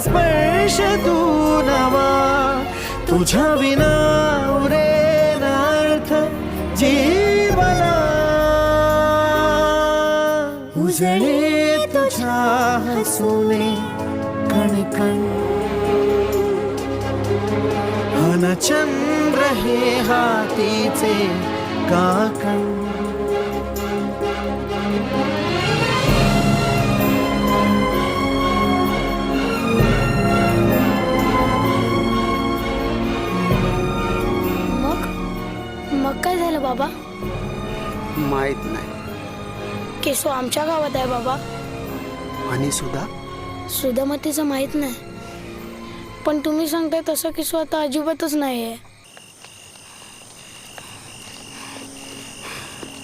स्पर्श तू नवा तुझ्या विना उरेना अर्थ जीवना उजळे तुझ्या हसूने कण कण अन चंद्र हे हातीचे काकण मग काय झालं बाबा? माहित नाही. केसू आमच्या गावात आहे बाबा. आणि सुद्धा सुधामतीचं माहित नाही, पण तुम्ही सांगताय तसं केसू आता अजिबातच नाही आहे.